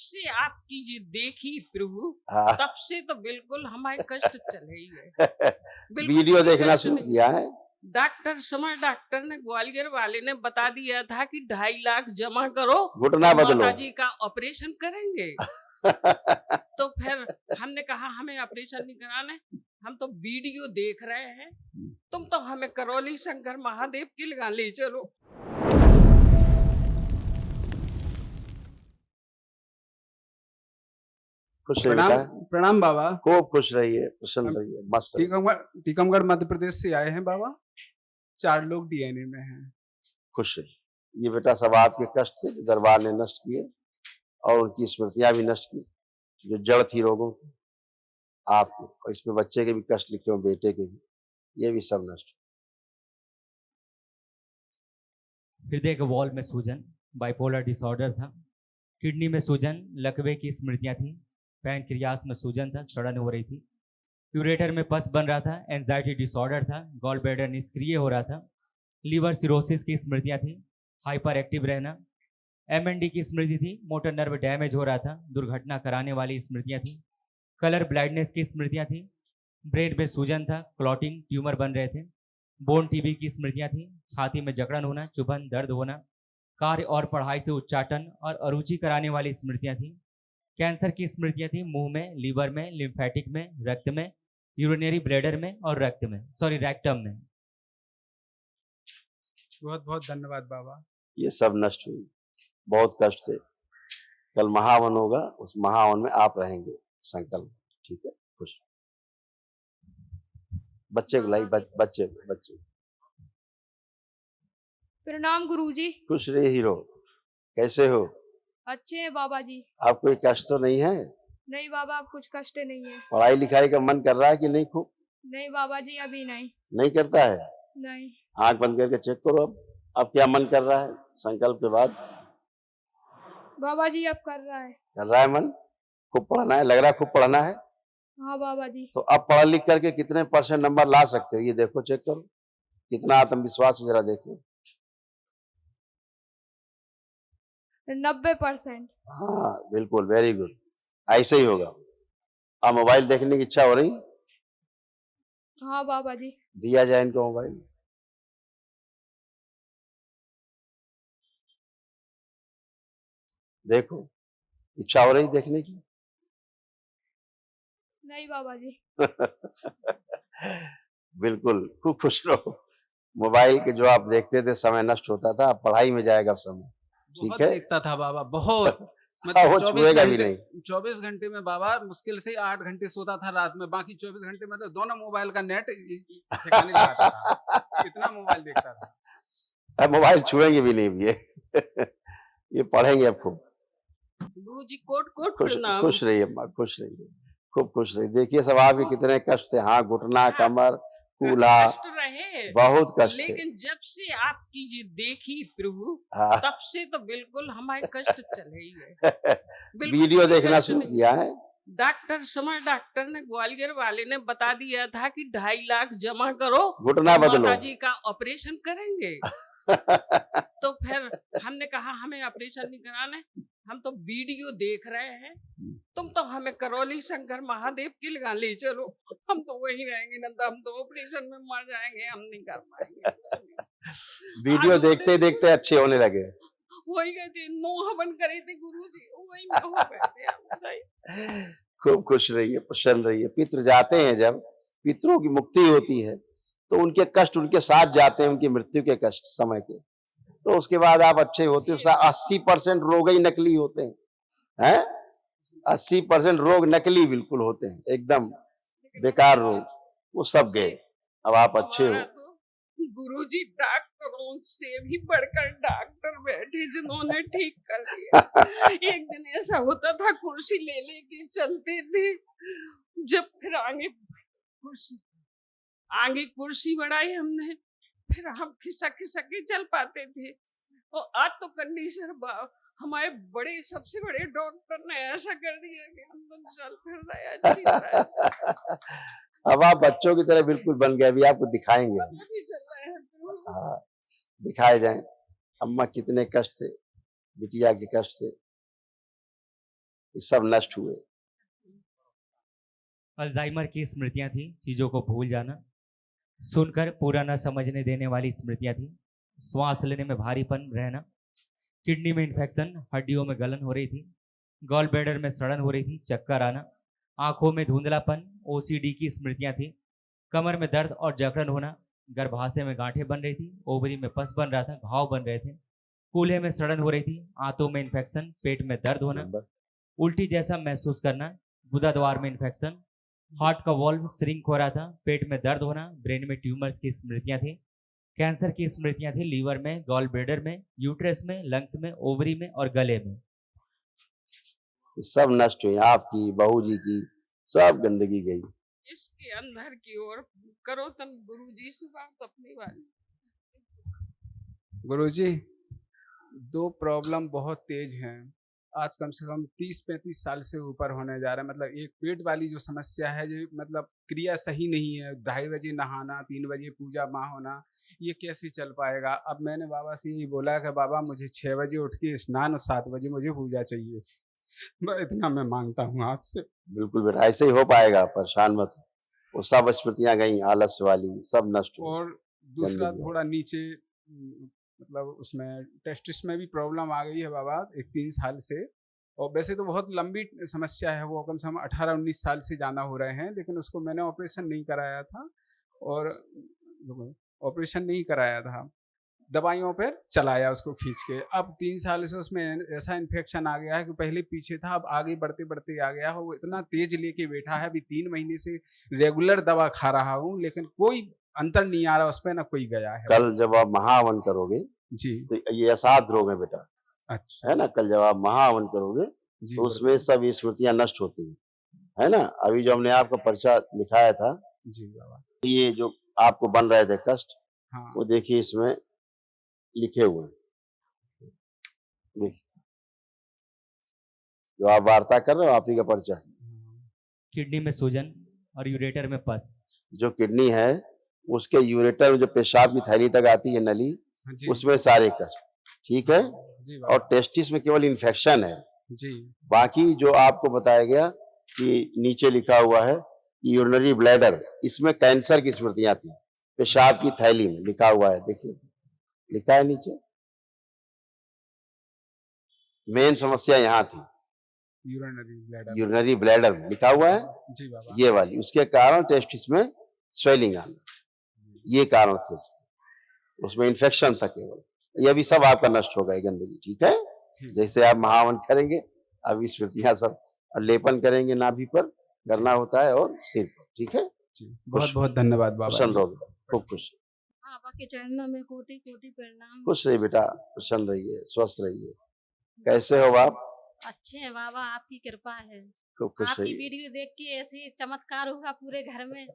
से आपकी जी देखी प्रभु, हाँ। तब से तो बिल्कुल हमारे कष्ट चले ही है। बिल्कुल वीडियो कोई देखना कष्ट शुरू नहीं। किया है। डॉक्टर ने ग्वालियर वाले ने बता दिया था कि 2.5 लाख जमा करो, घुटना बदलो। माता जी का ऑपरेशन करेंगे। तो फिर हमने कहा हमें ऑपरेशन नहीं कराना है, हम तो वीडियो देख रहे हैं, तुम तो हमें करौली शंकर महादेव की लगा ले चलो। खुश रहिए प्रणाम बेटा, प्रणाम बाबा। खूब खुश रहिए, प्रसन्न रहिए, मस्त रहिए, टीकमगढ़ मध्य प्रदेश से आए हैं बाबा। 4 लोग डीएनए में हैं। खुश रहिए। ये बेटा सब आपके कष्ट थे जो दरबार ने नष्ट किए और उनकी स्मृतियां भी नष्ट की, जो जड़ थी रोगों की आपको, और इसमें बच्चे के भी कष्ट लिखे हो, बेटे के भी, ये भी सब नष्ट। हृदय के वॉल में सूजन, बाइपोलर डिसऑर्डर था। किडनी में सूजन, लकवे की स्मृतियां थी। पैनक्रियास में सूजन था, सड़न हो रही थी। यूरेटर में पस बन रहा था। एंजाइटी डिसऑर्डर था। गॉल ब्लैडर निष्क्रिय हो रहा था। लीवर सिरोसिस की स्मृतियां थी। हाइपर एक्टिव रहना। एमएनडी की स्मृति थी। मोटर नर्व डैमेज हो रहा था। दुर्घटना कराने वाली स्मृतियां थी। कलर ब्लाइंडनेस की स्मृतियां थी। ब्रेन में सूजन था। क्लॉटिंग, ट्यूमर बन रहे थे। बोन टीबी की स्मृतियां थी। छाती में जकड़न होना, चुभन, दर्द होना। कार्य और पढ़ाई से उच्चाटन और अरुचि कराने वाली स्मृतियां थी। कैंसर की स्मृतियां थी। मुंह में, लीवर में, लिम्फेटिक में, रक्त में, यूरिनरी ब्लैडर में और रैक्टम में। बहुत बहुत धन्यवाद बाबा। ये सब नष्ट हुई, बहुत कष्ट थे। कल महावन होगा, उस महावन में आप रहेंगे, संकल्प, ठीक है? खुश बच्चे को लाई, बच्चे प्रणाम गुरुजी। खुश रहिए हीरो, कैसे हो? अच्छे हैं बाबा जी। आप कोई कष्ट तो नहीं है? नहीं बाबा, अब कुछ कष्ट नहीं है। पढ़ाई लिखाई का मन कर रहा है कि नहीं? खूब नहीं बाबा जी, अभी नहीं। नहीं करता है? नहीं आंख बंद करके चेक करो अब क्या मन कर रहा है संकल्प के बाद? बाबा जी, अब कर रहा है। कर रहा है मन? खूब पढ़ना है, लग रहा है खूब पढ़ना है। हाँ बाबा जी। तो अब पढ़ लिख करके कितने % नंबर ला सकते हो, ये देखो, चेक करो कितना आत्मविश्वास है, जरा देखो। 90%। हाँ बिल्कुल, वेरी गुड, ऐसे ही होगा। अब मोबाइल देखने की इच्छा हो रही? हाँ बाबा जी। दिया जाए इनको मोबाइल। देखो, इच्छा हो रही देखने की? नहीं बाबा जी। बिल्कुल, खूब खुश रहो। मोबाइल के जो आप देखते थे समय नष्ट होता था, अब पढ़ाई में जाएगा अब समय, ठीक बहुत है? देखता था बाबा, बहुत। हाँ, वो छुएगा भी नहीं। 24 घंटे में बाबा मुश्किल से 8 घंटे सोता था रात में, बाकी 24 घंटे में तो दोनों मोबाइल का नेट ठिकाने लगाता था। इतना मोबाइल देखता था। अब मोबाइल छुएंगे भी नहीं ये। ये पढ़ेंगे अब खूब। गुरु जी कोट कोट खुश प्रणाम। खुश रहिए अम्मा, खुश रहिए, खूब खुश रहिए। देखिए सब आपके कितने कष्ट थे, हाँ, घुटना, हाँ, कमर, कूल्हा, कष्ट रहे, बहुत कष्ट थे। लेकिन जब से आपकी जी देखी प्रभु, हाँ। तब से तो बिल्कुल हमारे कष्ट चले ही है। वीडियो देखना शुरू किया है। डॉक्टर ने ग्वालियर वाले ने बता दिया था कि 2.5 लाख जमा करो, घुटना बदलो। माता जी का ऑपरेशन करेंगे। तो फिर हमने कहा हमें ऑपरेशन नहीं कराना है, हम तो वीडियो देख रहे हैं, तुम तो हमें करौली शंकर महादेव की लगा ले चलो, हम तो वही रहेंगे, ना तो हम तो ऑपरेशन में मर जाएंगे, हम नहीं कर पाएंगे। वीडियो देखते देखते अच्छे होने लगे। वही कहते नो हवन करे थे गुरु जी, वही में हो गए थे हम सही। खूब खुश रहिए, प्रसन्न रहिए। पितृ जाते हैं, जब पितरों की मुक्ति होती है तो उनके कष्ट उनके साथ जाते हैं, उनकी मृत्यु के कष्ट समय के, तो उसके बाद आप अच्छे होते हो। 80% रोग ही नकली होते हैं, 80% रोग नकली बिल्कुल होते हैं, एकदम बेकार रोग, वो सब गए, अब आप अच्छे हो। गुरु जी डॉक्टरों से भी बढ़कर डॉक्टर बैठे जिन्होंने ठीक कर दिया। एक दिन ऐसा होता था, कुर्सी ले लेके चलते थे, जब फिर आगे कुर्सी बढ़ाई हमने, फिर हम खिसक खिसक के चल पाते थे। और आज तो कंडीशन हमारे सबसे बड़े डॉक्टर ने ऐसा कर दिया कि हम तो चल फिर रहे अच्छी तरह। अब आप बच्चों की तरह बिल्कुल बन गए, अभी आपको दिखाएंगे हम। हाँ, दिखाए जाएं अम्मा कितने कष्ट थे, बिटिया के कष्ट थे। ये सब नष्ट हुए। अल्जाइमर की स्मृतियां थी, चीजों को भूल जाना, सुनकर पूरा न समझने देने वाली स्मृतियां थी, श्वास लेने में भारीपन रहना, किडनी में इन्फेक्शन, हड्डियों में गलन हो रही थी, गॉल ब्लैडर में सड़न हो रही थी, चक्कर आना, आंखों में धुंधलापन, ओसीडी की स्मृतियां थी, कमर में दर्द और जकड़न होना, गर्भाशय में गांठें बन रही थी, ओवरी में पस बन रहा था, घाव बन रहे थे, कूल्हे में सड़न हो रही थी, आंतों में इन्फेक्शन, पेट में दर्द होना, उल्टी जैसा महसूस करना, गुदा द्वार में इन्फेक्शन, हार्ट का वॉल्व श्रिंक हो रहा था, पेट में दर्द होना, ब्रेन में ट्यूमर्स की स्मृतियां थी, कैंसर की स्मृतियां थी, लीवर में, गॉल ब्लैडर में, यूट्रस में, लंग्स में, ओवरी में और गले में। ये सब नष्ट हुई, आपकी बहू जी की सब गंदगी गई। इसके अंदर की ओर करो तन गुरुजी से बात अपनी वाली। गुरुजी, दो प्रॉब्लम बहुत तेज हैं। आज कम से कम 30-35 साल से ऊपर होने जा रहा है। मतलब एक पेट वाली जो समस्या है, जो मतलब क्रिया सही नहीं है, 2:30 बजे नहाना, 3 बजे पूजा माँ होना, ये कैसे चल पाएगा। अब मैंने बाबा से यही बोला कि बाबा मुझे 6 बजे उठ के स्नान और 7 बजे मुझे पूजा चाहिए। इतना मैं मांगता हूँ आपसे। बिल्कुल बेटा, ऐसे ही हो पाएगा, परेशान मत हो। वो सब स्मृतियां गई, आलस्य वाली सब नष्ट हो। और दूसरा गंदगी। थोड़ा नीचे मतलब उसमें टेस्टिस में भी प्रॉब्लम आ गई है बाबा, 1-3 साल से। और वैसे तो बहुत लंबी समस्या है, वो कम से कम 18-19 साल से ज़्यादा हो रहे हैं, लेकिन उसको मैंने ऑपरेशन नहीं कराया था। और ऑपरेशन नहीं कराया था, दवाइयों पर चलाया उसको खींच के। अब 3 साल से उसमें ऐसा इन्फेक्शन आ गया है कि पहले पीछे था, अब आगे बढ़ते बढ़ते आ गया है। वो इतना तेज लेके बैठा है, अभी 3 महीने से रेगुलर दवा खा रहा हूँ, लेकिन कोई अंतर नहीं आ रहा उस पर, ना कोई गया है। कल जब आप महावन करोगे जी। तो ये असाध्य रोग है बेटा, अच्छा। है ना। कल जब आप महावन करोगे जी तो उसमें सब ये स्मृतियां नष्ट होती हैं, है ना। अभी जो हमने आपका पर्चा लिखाया था, जी बाबा। ये जो आपको बन रहे थे कष्ट, हाँ। वो देखिए इसमें लिखे हुए हैं। देखिए जो आप वार्ता कर रहे हो, आप ही का पर्चा है। किडनी में सूजन और यूरेटर में पस। जो किडनी है उसके यूरेटर में जो पेशाब की थैली तक आती है नली, जी। उसमें सारे कष्ट ठीक है। जी और बाबा। टेस्टिस में केवल इन्फेक्शन है। जी। बाकी जो आपको बताया गया कि नीचे लिखा हुआ है यूरिनरी ब्लैडर, इसमें कैंसर की स्मृतियां थी, पेशाब की थैली में लिखा हुआ है, देखिए लिखा है नीचे। मेन समस्या यहाँ थी यूरिनरी ब्लैडर में लिखा हुआ है, जी बाबा। ये वाली, उसके कारण टेस्टिस में स्वेलिंग आना, ये कारण थे उसमें इन्फेक्शन था केवल। ये भी सब आपका नष्ट होगा, ये गंदगी, ठीक है। जैसे आप महावन करेंगे, अभी स्मृतियां सब लेपन करेंगे, नाभि पर करना होता है और सिर पर, ठीक है। बहुत बहुत धन्यवाद बाबा। प्रसन्न रहो, खूब खुश, बाबा के चरणों में कोटि कोटि प्रणाम। खुश रहिए बेटा, प्रसन्न रहिए, स्वस्थ रहिए। कैसे हो आप? अच्छे हैं बाबा, आपकी कृपा है। खूब खुश आपकी रहिए। वीडियो देख के ऐसे चमत्कार होगा पूरे घर में।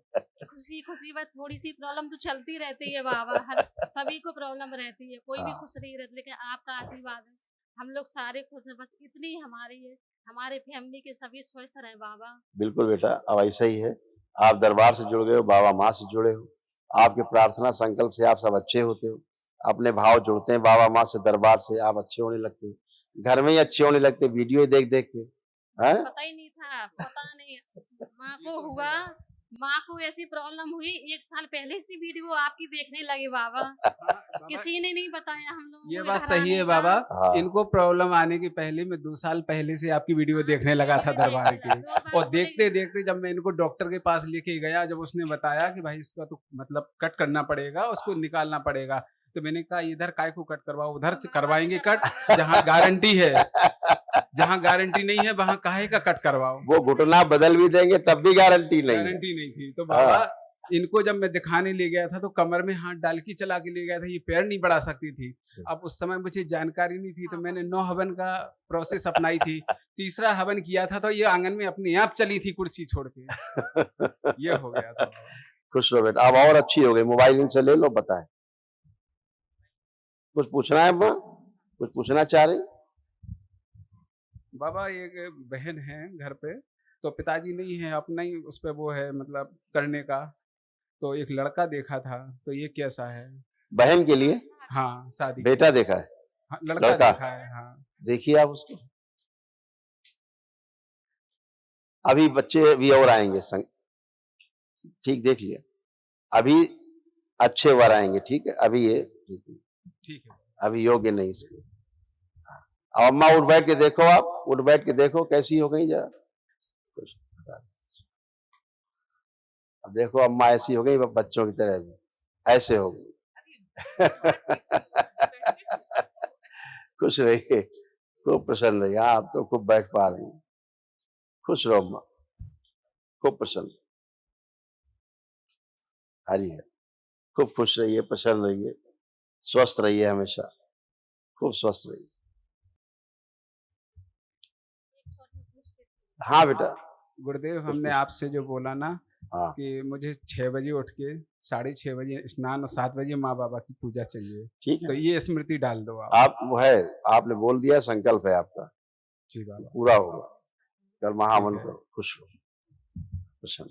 खुशी खुशी बस, थोड़ी सी प्रॉब्लम तो चलती रहती है बाबा, हर सभी को प्रॉब्लम रहती है, कोई भी खुश नहीं रहता, लेकिन आपका आशीर्वाद है, हम लोग सारे खुश हैं। बस इतनी हमारी है, हमारे फैमिली के सभी स्वस्थ रहे बाबा। बिल्कुल बेटा, अब ऐसा ही है। आप दरबार से जुड़ गए हो, बाबा माँ से जुड़े हो, आपके प्रार्थना संकल्प से आप सब अच्छे होते हो, अपने भाव जुड़ते हैं बाबा माँ से, दरबार से आप अच्छे होने लगते हो, घर में ही अच्छे होने लगते, वीडियो देख देख के, हैं? पता ही नहीं था, पता नहीं माँ को हुआ, माँ को ऐसी प्रॉब्लम हुई 1 साल पहले से वीडियो आपकी देखने लगे बाबा। किसी ने नहीं बताया हम लोगों ये को बात घर सही आने है का। बाबा। हाँ। इनको प्रॉब्लम आने के पहले मैं 2 साल पहले से आपकी वीडियो देखने लगा था दरबार की। और देखते देखते जब मैं इनको डॉक्टर के पास लेके गया, जब उसने बताया कि भाई इसका तो मतलब कट करना पड़ेगा, उसको निकालना पड़ेगा, तो मैंने कहा इधर काय को कट करवाओ, उधर से करवाएंगे कट, जहाँ गारंटी है। जहाँ गारंटी नहीं है वहाँ काहे का कट करवाओ। वो घुटना बदल भी देंगे तब भी गारंटी नहीं है। गारंटी नहीं थी। तो बाबा इनको जब मैं दिखाने ले गया था तो कमर में हाथ डाल के चला के ले गया था, ये पैर नहीं बढ़ा सकती थी। अब उस समय मुझे जानकारी नहीं थी, तो मैंने 9 हवन का प्रोसेस अपनाई थी। तीसरा हवन किया था तो ये आंगन में अपने आप चली थी कुर्सी छोड़ के। ये हो गया था। खुश रहो बेटा, अब और अच्छी हो गई। मोबाइल इनसे ले लो, बताएं कुछ पूछना है माँ, कुछ पूछना चाह रही? बाबा एक बहन है घर पे, तो पिताजी नहीं है, अपना ही उस पे वो है मतलब करने का। तो एक लड़का देखा था, तो ये कैसा है? बहन के लिए? हाँ, शादी। बेटा देखा है? हाँ, लड़का लड़का? देखा है। हाँ। देखिए आप उसको। अभी बच्चे भी और आएंगे संग, ठीक देख लिया, अभी अच्छे वर आएंगे, ठीक है, अभी ये ठीक है, ठीक है। अभी योग्य नहीं इसके। अब अम्मा उठ बैठ के देखो, आप उठ बैठ के देखो कैसी हो गई जरा, अब देखो अम्मा ऐसी हो गई बच्चों की तरह भी ऐसे हो गई। खुश रहिए, खूब प्रसन्न रहिए, आप तो खूब बैठ पा रही हैं, खुश रहो अम्मा, खूब प्रसन्न, हरी है, खूब खुश रहिए, प्रसन्न रहिए, स्वस्थ रहिए, हमेशा खूब स्वस्थ रहिए। हाँ बेटा। गुरुदेव, हमने आपसे जो बोला ना हाँ कि मुझे 6 बजे उठ के 6:30 बजे स्नान और 7 बजे माँ बाबा की पूजा चाहिए, ठीक तो है, ये स्मृति डाल दो आप। आप वो है, आपने बोल दिया, संकल्प है आपका, जी बाबा। पूरा होगा, कल महामंत्र ठीक है। करो, खुश रहो, प्रसन्न।